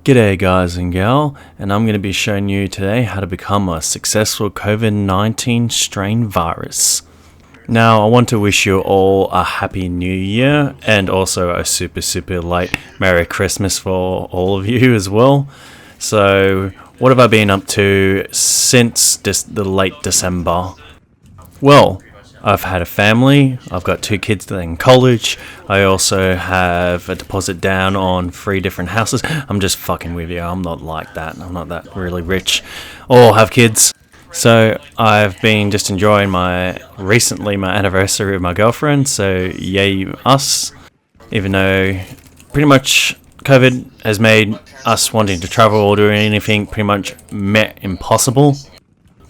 G'day guys and gal, and I'm going to be showing you today how to become a successful COVID-19 strain virus. Now, I want to wish you all a happy new year and also a super late Merry Christmas for all of you as well. So, what have I been up to since the late December? Well, I've had a family, I've got 2 kids that are in college, I also have a deposit down on 3 different houses. I'm just fucking with you, I'm not like that, I'm not that really rich or have kids. So I've been just enjoying my anniversary with my girlfriend, so yay us. Even though pretty much COVID has made us wanting to travel or do anything pretty much impossible.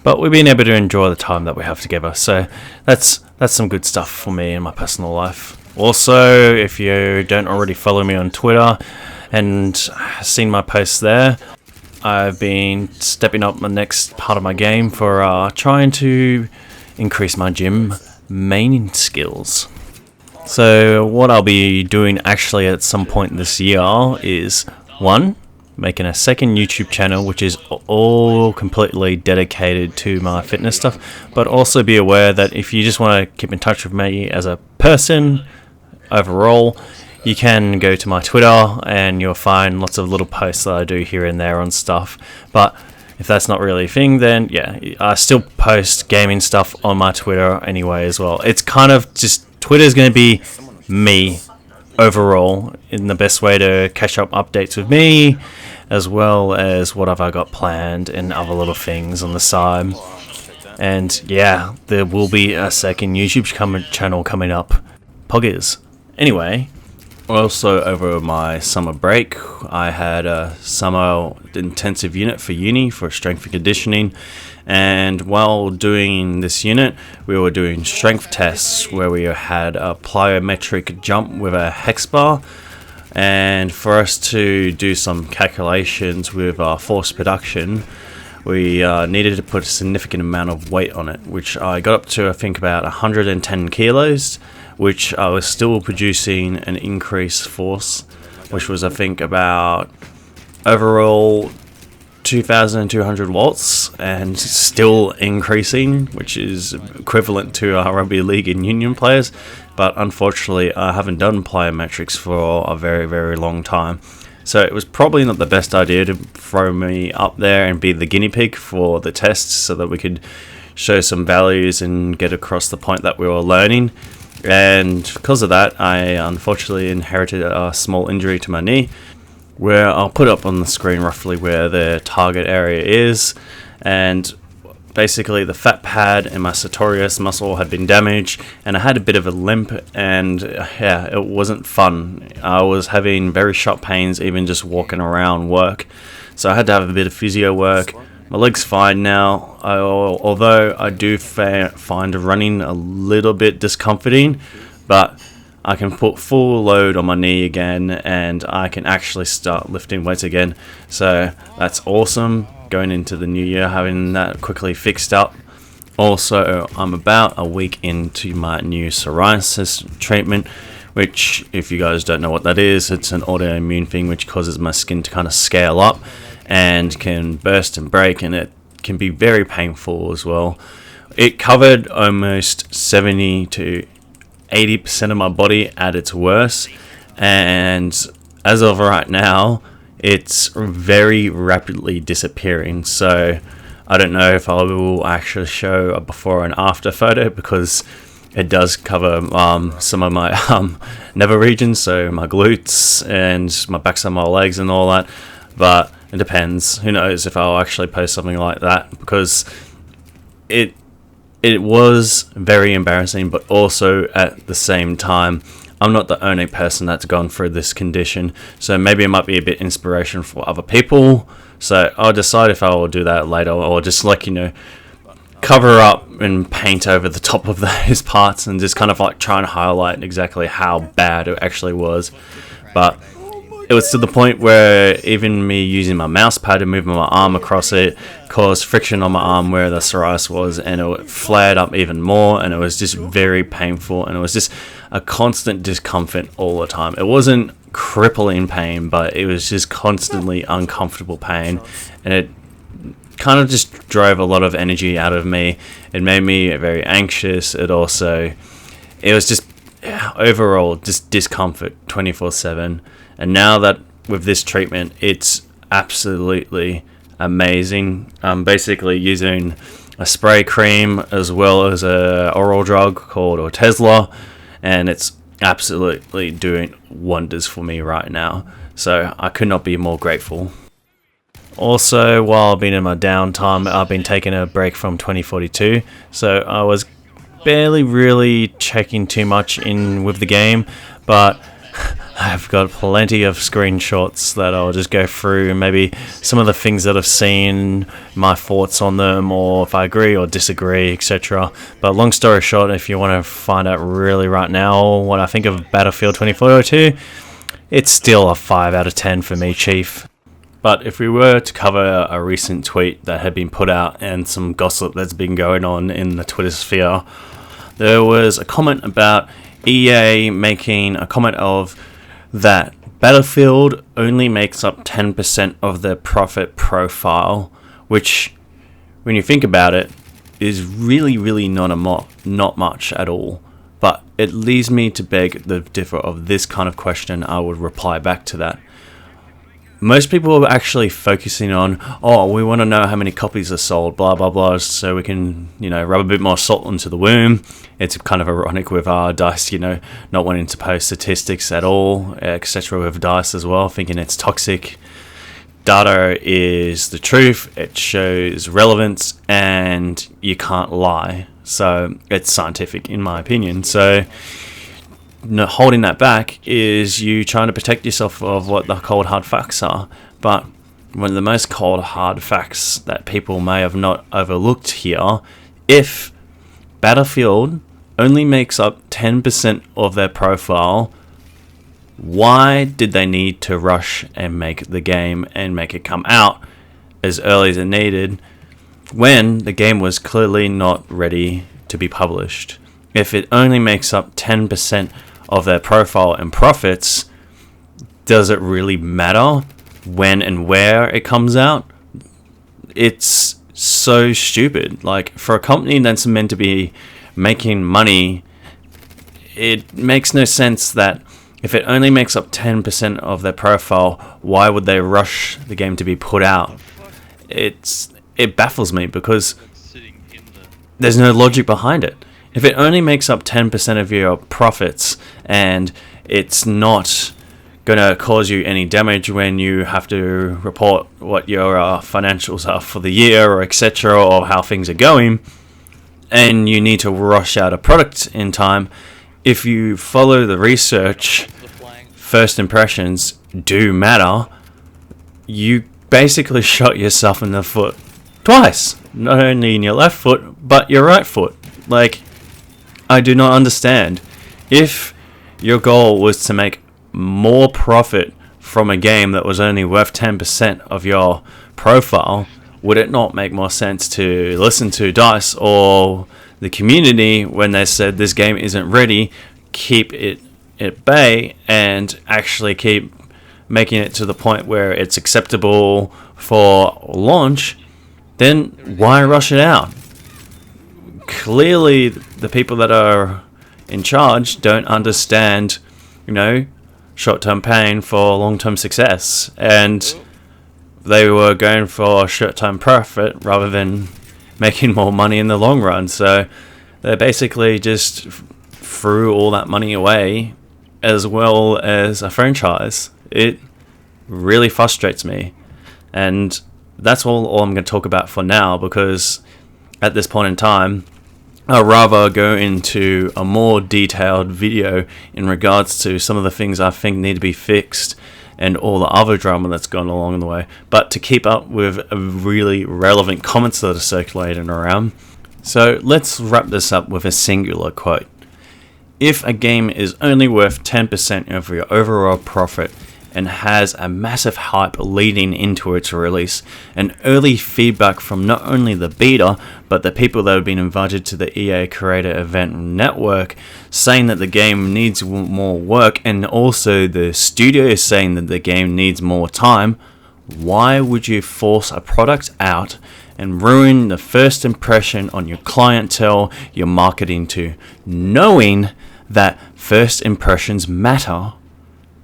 But we've been able to enjoy the time that we have together, so that's some good stuff for me in my personal life. Also, if you don't already follow me on Twitter and seen my posts there, I've been stepping up the next part of my game for trying to increase my gym main skills. So what I'll be doing actually at some point this year is 1. Making a second YouTube channel which is all completely dedicated to my fitness stuff, but also be aware that if you just want to keep in touch with me as a person overall, you can go to my Twitter and you'll find lots of little posts that I do here and there on stuff. But if that's not really a thing, then yeah, I still post gaming stuff on my Twitter anyway as well. It's kind of just, Twitter's going to be me overall in the best way to catch up updates with me, as well as what have I got planned and other little things on the side. And yeah, there will be a second YouTube channel coming up. Poggers. Anyway, also over my summer break, I had a summer intensive unit for uni for strength and conditioning. And while doing this unit, we were doing strength tests where we had a plyometric jump with a hex bar. And for us to do some calculations with our force production, we needed to put a significant amount of weight on it, which I got up to, I think, about 110 kilos, which I was still producing an increased force, which was, I think, about overall 2,200 watts, and still increasing, which is equivalent to our rugby league and union players. But unfortunately, I haven't done plyometrics for a very long time, so it was probably not the best idea to throw me up there and be the guinea pig for the tests so that we could show some values and get across the point that we were learning. And because of that, I unfortunately inherited a small injury to my knee, where I'll put up on the screen roughly where the target area is. And basically the fat pad and my sartorius muscle had been damaged, and I had a bit of a limp, and yeah, it wasn't fun. I was having very sharp pains even just walking around work, so I had to have a bit of physio work. My leg's fine now, although I do find running a little bit discomforting, but I can put full load on my knee again, and I can actually start lifting weights again. So that's awesome, going into the new year, having that quickly fixed up. Also, I'm about a week into my new psoriasis treatment, which, if you guys don't know what that is, it's an autoimmune thing which causes my skin to kind of scale up and can burst and break, and it can be very painful as well. It covered almost 70 to 80% of my body at its worst, and as of right now, it's very rapidly disappearing. So I don't know if I will actually show a before and after photo, because it does cover some of my nether regions, so my glutes and my backside of my legs and all that. But it depends. Who knows if I'll actually post something like that, because it was very embarrassing, but also at the same time, I'm not the only person that's gone through this condition, so maybe it might be a bit inspiration for other people. So I'll decide if I will do that later, or just cover up and paint over the top of those parts and just kind of try and highlight exactly how bad it actually was. But it was to the point where even me using my mouse pad and moving my arm across it caused friction on my arm where the psoriasis was, and it flared up even more, and it was just very painful, and it was just a constant discomfort all the time. It wasn't crippling pain, but it was just constantly uncomfortable pain, and it kind of just drove a lot of energy out of me. It made me very anxious. It was just overall just discomfort 24/7. And now that with this treatment, it's absolutely amazing. I'm basically using a spray cream as well as a oral drug called Otezla, and it's absolutely doing wonders for me right now. So I could not be more grateful. Also, while I've been in my downtime, I've been taking a break from 2042, so I was barely really checking too much in with the game, but I've got plenty of screenshots that I'll just go through, and maybe some of the things that I've seen, my thoughts on them, or if I agree or disagree, etc. But long story short, if you want to find out really right now what I think of Battlefield 2042, it's still a 5 out of 10 for me, Chief. But if we were to cover a recent tweet that had been put out and some gossip that's been going on in the Twitter sphere, there was a comment about EA making a comment of that Battlefield only makes up 10% of their profit profile, which, when you think about it, is really not much at all. But it leads me to beg the differ of this kind of question. I would reply back to that. Most people are actually focusing on, oh, we want to know how many copies are sold, blah, blah, blah, so we can, rub a bit more salt into the wound. It's kind of ironic with DICE, not wanting to post statistics at all, etc. with DICE as well, thinking it's toxic. Data is the truth, it shows relevance, and you can't lie. So it's scientific, in my opinion. So holding that back is you trying to protect yourself of what the cold hard facts are. But one of the most cold hard facts that people may have not overlooked here, if Battlefield only makes up 10% of their profile, why did they need to rush and make the game and make it come out as early as it needed when the game was clearly not ready to be published? If it only makes up 10% of their profile and profits, does it really matter when and where it comes out? It's so stupid. Like, for a company that's meant to be making money, it makes no sense that if it only makes up 10% of their profile, why would they rush the game to be put out? It baffles me because there's no logic behind it. If it only makes up 10% of your profits and it's not going to cause you any damage when you have to report what your financials are for the year or etc. or how things are going, and you need to rush out a product in time, if you follow the research, first impressions do matter. You basically shot yourself in the foot twice. Not only in your left foot, but your right foot. Like, I do not understand. If your goal was to make more profit from a game that was only worth 10% of your profile, would it not make more sense to listen to DICE or the community when they said this game isn't ready, keep it at bay, and actually keep making it to the point where it's acceptable for launch? Then why rush it out? Clearly, the people that are in charge don't understand, short-term pain for long-term success, and they were going for short-term profit rather than making more money in the long run. So they basically just threw all that money away, as well as a franchise. It really frustrates me, and that's all I'm going to talk about for now, because at this point in time, I'd rather go into a more detailed video in regards to some of the things I think need to be fixed and all the other drama that's gone along the way, but to keep up with really relevant comments that are circulating around. So let's wrap this up with a singular quote. If a game is only worth 10% of your overall profit and has a massive hype leading into its release, and early feedback from not only the beta but the people that have been invited to the EA Creator Event Network saying that the game needs more work, and also the studio is saying that the game needs more time. Why would you force a product out and ruin the first impression on your clientele you're marketing to, knowing that first impressions matter?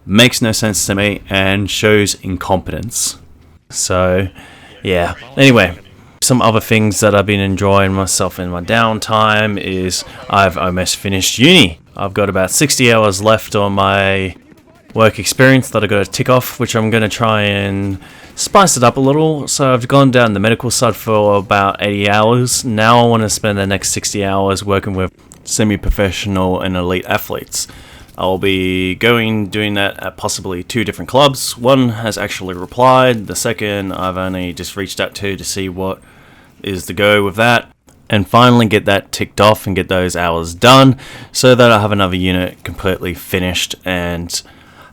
Makes no sense to me and shows incompetence. So, yeah. Anyway, some other things that I've been enjoying myself in my downtime is I've almost finished uni. I've got about 60 hours left on my work experience that I've got to tick off, which I'm going to try and spice it up a little. So I've gone down the medical side for about 80 hours. Now I want to spend the next 60 hours working with semi-professional and elite athletes. I'll be doing that at possibly 2 different clubs. One has actually replied. The second I've only just reached out to see what is the go with that. And finally get that ticked off and get those hours done so that I have another unit completely finished and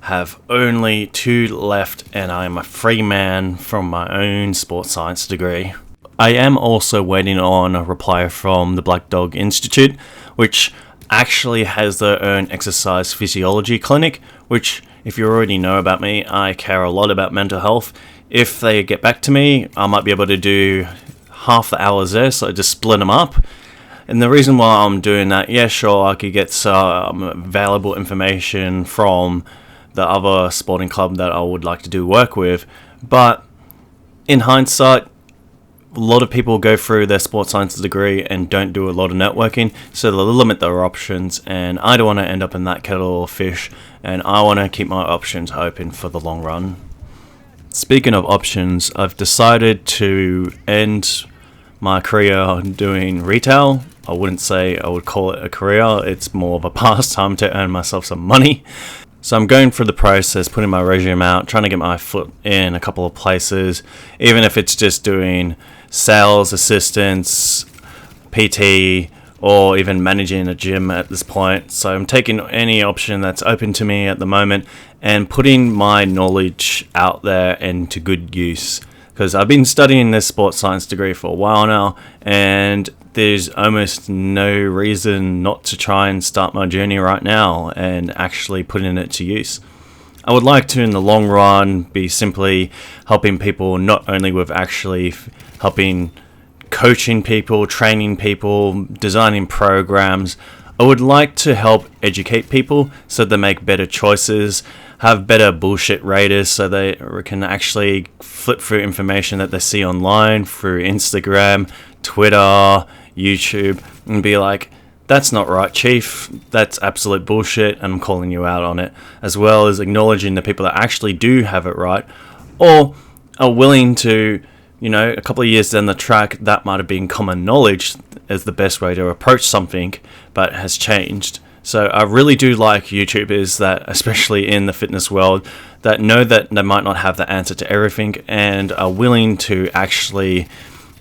have only 2 left, and I am a free man from my own sports science degree. I am also waiting on a reply from the Black Dog Institute, which actually has their own exercise physiology clinic, which, if you already know about me, I care a lot about mental health. If they get back to me, I might be able to do half the hours there, so I just split them up. And the reason why I'm doing that, yeah, sure, I could get some valuable information from the other sporting club that I would like to do work with, but in hindsight, a lot of people go through their sports science degree and don't do a lot of networking, so they limit their options, and I don't want to end up in that kettle of fish, and I want to keep my options open for the long run. Speaking of options, I've decided to end my career doing retail. I wouldn't say I would call it a career, it's more of a pastime to earn myself some money. So I'm going through the process, putting my resume out, trying to get my foot in a couple of places, even if it's just doing sales assistance, PT, or even managing a gym at this point. So I'm taking any option that's open to me at the moment and putting my knowledge out there into good use. Because I've been studying this sports science degree for a while now, and there's almost no reason not to try and start my journey right now and actually putting it to use. I would like to, in the long run, be simply helping people, not only with actually helping coaching people, training people, designing programs. I would like to help educate people so they make better choices, have better bullshit raters so they can actually flip through information that they see online through Instagram, Twitter, YouTube, and be like, that's not right, chief, that's absolute bullshit, and I'm calling you out on it, as well as acknowledging the people that actually do have it right, or are willing to, a couple of years down the track, that might have been common knowledge as the best way to approach something, but has changed. So I really do like YouTubers that, especially in the fitness world, that know that they might not have the answer to everything and are willing to actually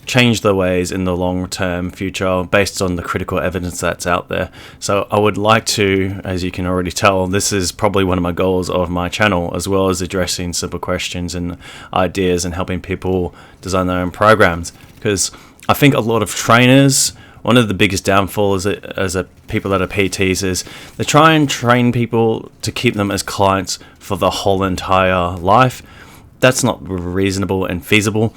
change their ways in the long-term future based on the critical evidence that's out there. So I would like to, as you can already tell, this is probably one of my goals of my channel, as well as addressing simple questions and ideas and helping people design their own programs. Because I think a lot of trainers, one of the biggest downfalls as a people that are PTs is they try and train people to keep them as clients for the whole entire life. That's not reasonable and feasible.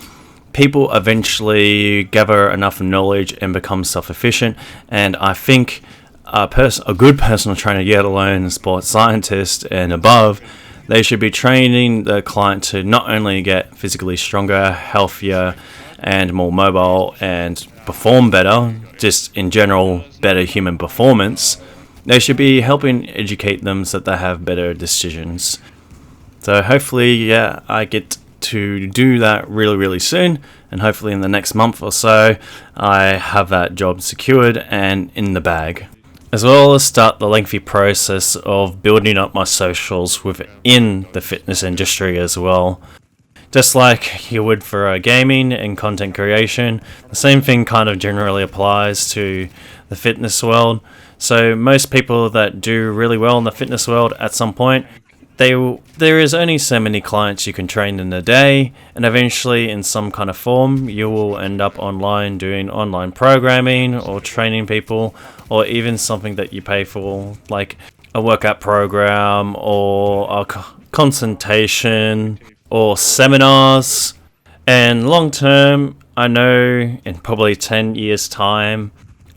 People eventually gather enough knowledge and become self-efficient, and I think a good personal trainer, yet alone a sports scientist and above, they should be training the client to not only get physically stronger, healthier, and more mobile and perform better, just in general better human performance. They should be helping educate them so that they have better decisions. So hopefully, I get to do that really soon, and hopefully in the next month or so I have that job secured and in the bag, as well as start the lengthy process of building up my socials within the fitness industry as well. Just like you would for gaming and content creation, the same thing kind of generally applies to the fitness world. So most people that do really well in the fitness world at some point there is only so many clients you can train in a day, and eventually in some kind of form you will end up online doing online programming or training people, or even something that you pay for, like a workout program or a consultation or seminars. And long term, I know in probably 10 years time,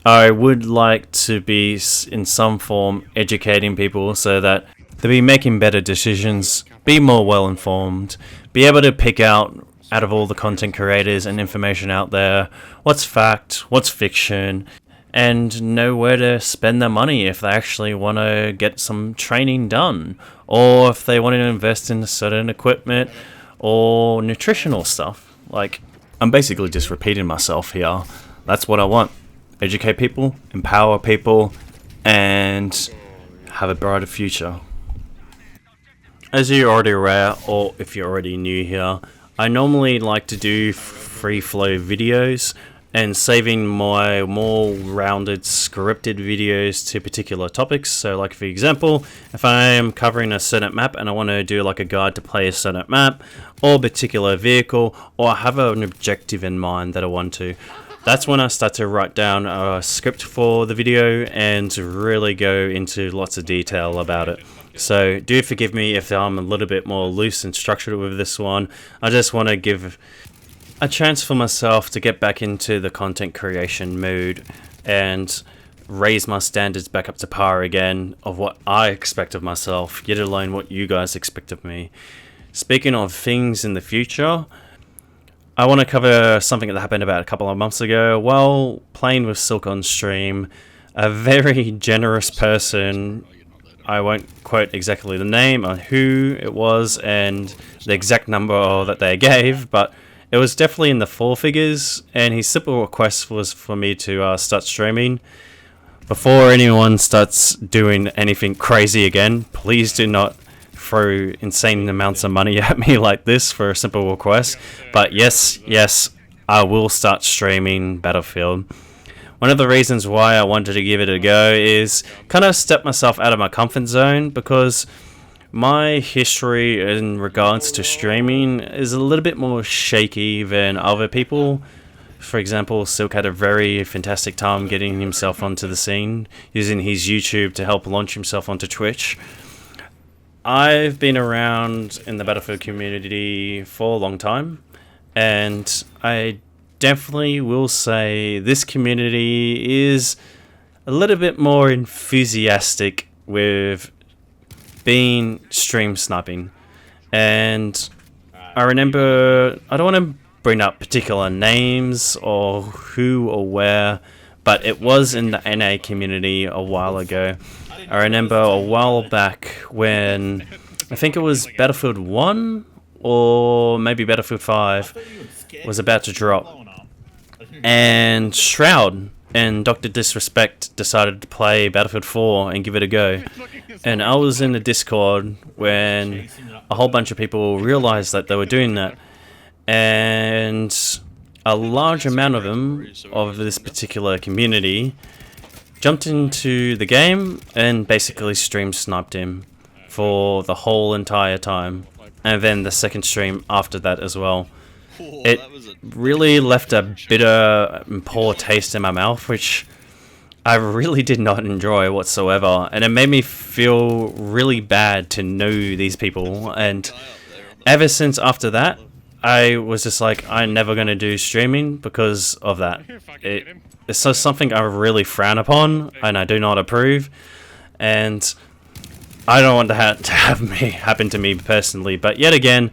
I would like to be in some form educating people so that they'll be making better decisions, be more well informed, be able to pick out of all the content creators and information out there, what's fact, what's fiction, and know where to spend their money if they actually want to get some training done, or if they want to invest in certain equipment or nutritional stuff. Like, I'm basically just repeating myself here. That's what I want. Educate people, empower people, and have a brighter future. As you're already aware, or if you're already new here, I normally like to do free flow videos and saving my more rounded scripted videos to particular topics. So like for example, if I am covering a certain map and I want to do like a guide to play a certain map or particular vehicle, or I have an objective in mind that I want to, that's when I start to write down a script for the video and really go into lots of detail about it. So do forgive me if I'm a little bit more loose and structured with this one. I just want to give a chance for myself to get back into the content creation mood and raise my standards back up to par again of what I expect of myself, yet alone what you guys expect of me. Speaking of things in the future, I want to cover something that happened about a couple of months ago while playing with Silk on stream. A very generous person, I won't quote exactly the name or who it was and the exact number that they gave, but it was definitely in the 4 figures, and his simple request was for me to start streaming. Before anyone starts doing anything crazy again, please do not throw insane amounts of money at me like this for a simple request. But yes, I will start streaming Battlefield. One of the reasons why I wanted to give it a go is kind of step myself out of my comfort zone, because my history in regards to streaming is a little bit more shaky than other people. For example, Silk had a very fantastic time getting himself onto the scene, using his YouTube to help launch himself onto Twitch. I've been around in the Battlefield community for a long time, and I definitely will say this community is a little bit more enthusiastic with being stream sniping. And I remember, I don't want to bring up particular names or who or where, but it was in the NA community a while ago. I remember a while back when I think it was Battlefield 1 or maybe Battlefield 5 was about to drop, and Shroud and Dr. Disrespect decided to play Battlefield 4 and give it a go. And I was in the Discord when a whole bunch of people realized that they were doing that. And a large amount of them, of this particular community, jumped into the game and basically stream sniped him for the whole entire time. And then the second stream after that as well. It really left a bitter and poor taste in my mouth, which I really did not enjoy whatsoever, and it made me feel really bad to know these people. And ever since after that, I was just like, I'm never going to do streaming because of that. It's something I really frown upon and I do not approve, and I don't want that to happen to me personally. But yet again,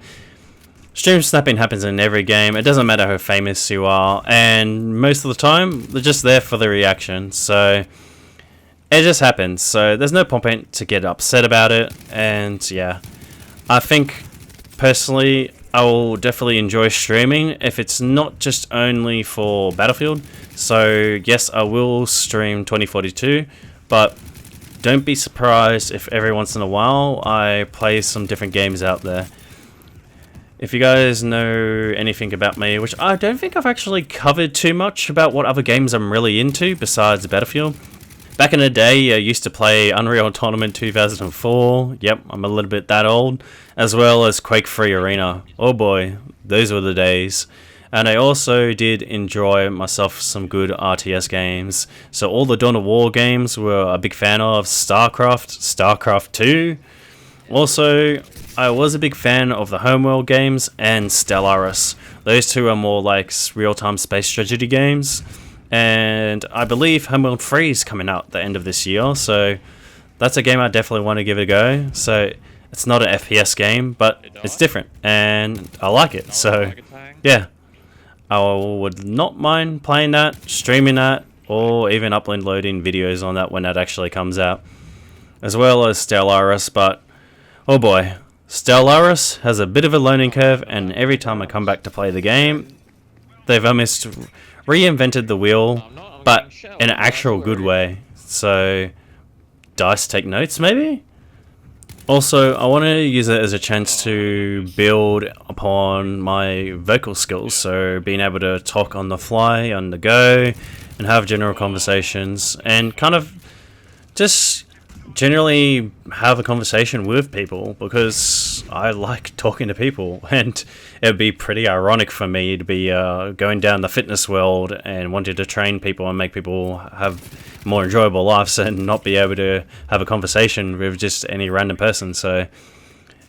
stream snapping happens in every game. It doesn't matter how famous you are, and most of the time they're just there for the reaction. So it just happens. So there's no point to get upset about it. And yeah, I think personally I will definitely enjoy streaming if it's not just only for Battlefield. So yes, I will stream 2042, but don't be surprised if every once in a while I play some different games out there. If you guys know anything about me, which I don't think I've actually covered too much about what other games I'm really into besides Battlefield, Back in the day, I used to play Unreal Tournament 2004. Yep, I'm a little bit that old. As well as Quake 3 Arena. Oh boy, those were the days. And I also did enjoy myself some good RTS games. So all the Dawn of War games were a big fan of. StarCraft 2. Also, I was a big fan of the Homeworld games and Stellaris. Those two are more like real-time space strategy games. And I believe Homeworld 3 is coming out at the end of this year, so that's a game I definitely want to give it a go. So it's not an FPS game, but it's different, and I like it. So yeah, I would not mind playing that, streaming that, or even uploading videos on that when that actually comes out, as well as Stellaris. But oh boy, Stellaris has a bit of a learning curve, and every time I come back to play the game, they've almost reinvented the wheel, but in an actual good way. So, dice take notes, maybe? Also, I want to use it as a chance to build upon my vocal skills, so being able to talk on the fly, on the go, and have general conversations, and kind of just generally have a conversation with people, because I like talking to people, and it'd be pretty ironic for me to be going down the fitness world and wanting to train people and make people have more enjoyable lives and not be able to have a conversation with just any random person. So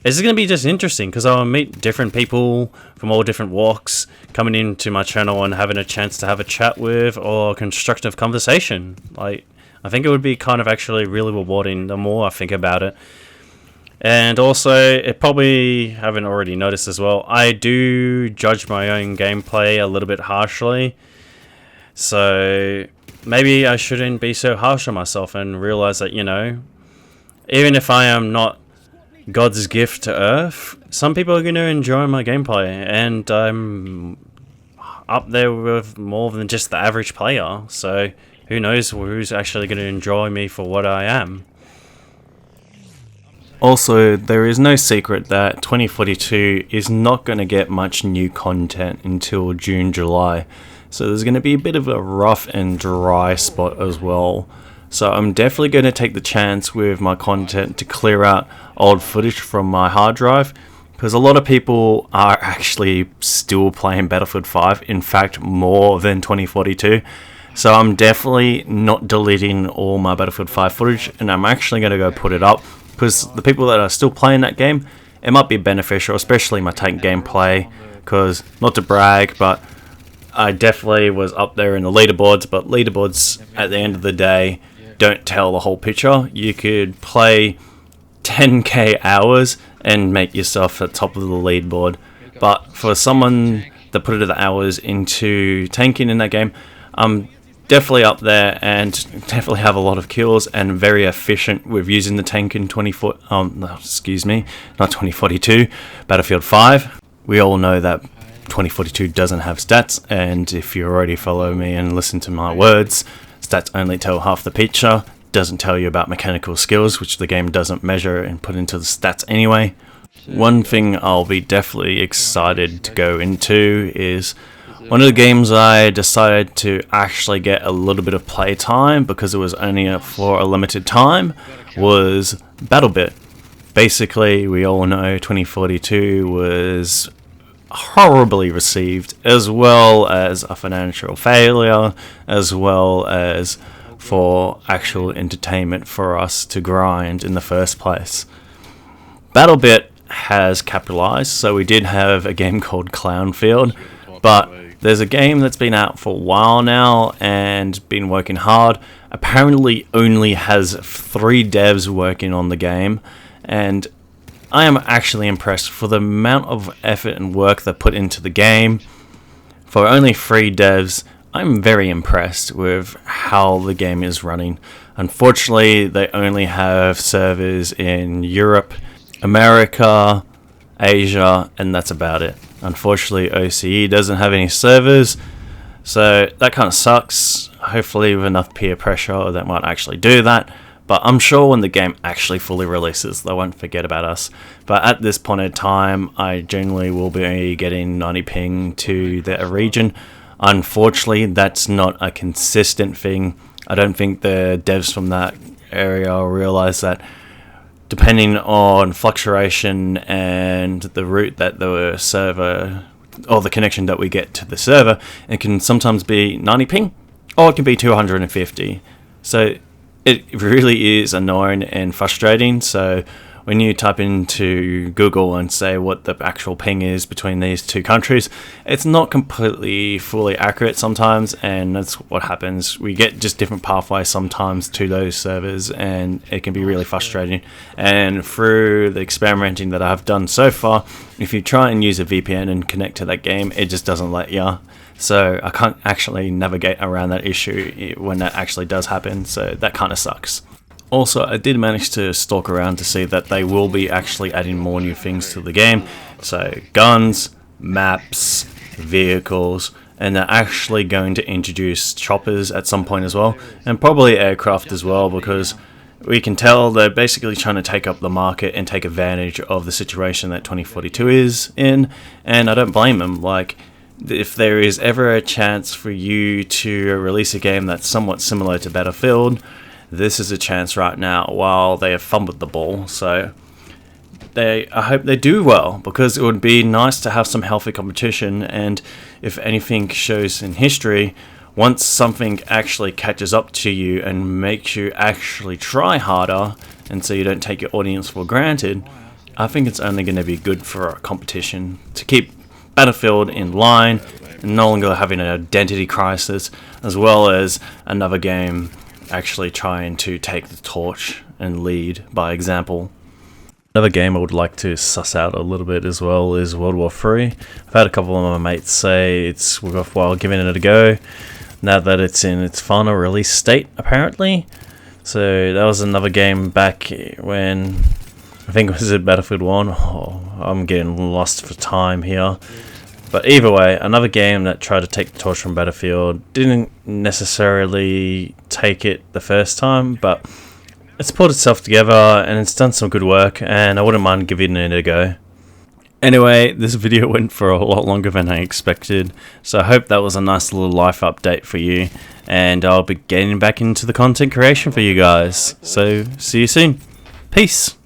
it's going to be just interesting, because I'll meet different people from all different walks coming into my channel and having a chance to have a chat with or constructive conversation. Like, I think it would be kind of actually really rewarding the more I think about it. And also, it probably haven't already noticed as well, I do judge my own gameplay a little bit harshly. So maybe I shouldn't be so harsh on myself and realize that, you know, even if I am not God's gift to Earth, some people are going to enjoy my gameplay, and I'm up there with more than just the average player. So who knows who's actually going to enjoy me for what I am. Also, there is no secret that 2042 is not going to get much new content until June, July. So there's going to be a bit of a rough and dry spot as well. So I'm definitely going to take the chance with my content to clear out old footage from my hard drive, because a lot of people are actually still playing Battlefield 5, in fact more than 2042. So I'm definitely not deleting all my Battlefield 5 footage, and I'm actually going to go put it up, because the people that are still playing that game, it might be beneficial, especially my tank gameplay, because, not to brag, but I definitely was up there in the leaderboards, but leaderboards at the end of the day don't tell the whole picture. You could play 10k hours and make yourself at the top of the leaderboard, but for someone that put the hours into tanking in that game, I'm definitely up there and definitely have a lot of kills and very efficient with using the tank in 2042, Battlefield 5. We all know that 2042 doesn't have stats, and if you already follow me and listen to my words, stats only tell half the picture, doesn't tell you about mechanical skills, which the game doesn't measure and put into the stats anyway. One thing I'll be definitely excited to go into is one of the games I decided to actually get a little bit of play time, because it was only for a limited time, was BattleBit. Basically, we all know 2042 was horribly received, as well as a financial failure, as well as for actual entertainment for us to grind in the first place. BattleBit has capitalized, so we did have a game called Clownfield, but there's a game that's been out for a while now and been working hard. Apparently only has 3 devs working on the game, and I am actually impressed for the amount of effort and work they put into the game. For only 3 devs, I'm very impressed with how the game is running. Unfortunately, they only have servers in Europe, America, Asia, and that's about it. Unfortunately, OCE doesn't have any servers, so that kind of sucks. Hopefully with enough peer pressure they might actually do that, but I'm sure when the game actually fully releases they won't forget about us. But at this point in time, I generally will be getting 90 ping to the region. Unfortunately, that's not a consistent thing. I don't think the devs from that area realize that depending on fluctuation and the route that the server or the connection that we get to the server, it can sometimes be 90 ping or it can be 250. So it really is annoying and frustrating. So when you type into Google and say what the actual ping is between these two countries, it's not completely fully accurate sometimes, and that's what happens. We get just different pathways sometimes to those servers, and it can be really frustrating. And through the experimenting that I've done so far, if you try and use a VPN and connect to that game, it just doesn't let you. So I can't actually navigate around that issue when that actually does happen, so that kind of sucks. Also, I did manage to stalk around to see that they will be actually adding more new things to the game. So guns, maps, vehicles, and they're actually going to introduce choppers at some point as well, and probably aircraft as well, because we can tell they're basically trying to take up the market and take advantage of the situation that 2042 is in, and I don't blame them. Like, if there is ever a chance for you to release a game that's somewhat similar to Battlefield, this is a chance right now while they have fumbled the ball. So I hope they do well, because it would be nice to have some healthy competition. And if anything shows in history, once something actually catches up to you and makes you actually try harder, and so you don't take your audience for granted, I think it's only going to be good for a competition to keep Battlefield in line and no longer having an identity crisis, as well as another game actually trying to take the torch and lead by example. Another game I would like to suss out a little bit as well is World War 3. I've had a couple of my mates say it's worthwhile giving it a go now that it's in its final release state, apparently. So that was another game back when I think it was at Battlefield 1. Oh, I'm getting lost for time here. But either way, another game that tried to take the torch from Battlefield. Didn't necessarily take it the first time, but it's pulled itself together and it's done some good work, and I wouldn't mind giving it a go. Anyway, this video went for a lot longer than I expected, so I hope that was a nice little life update for you, and I'll be getting back into the content creation for you guys. So, see you soon. Peace.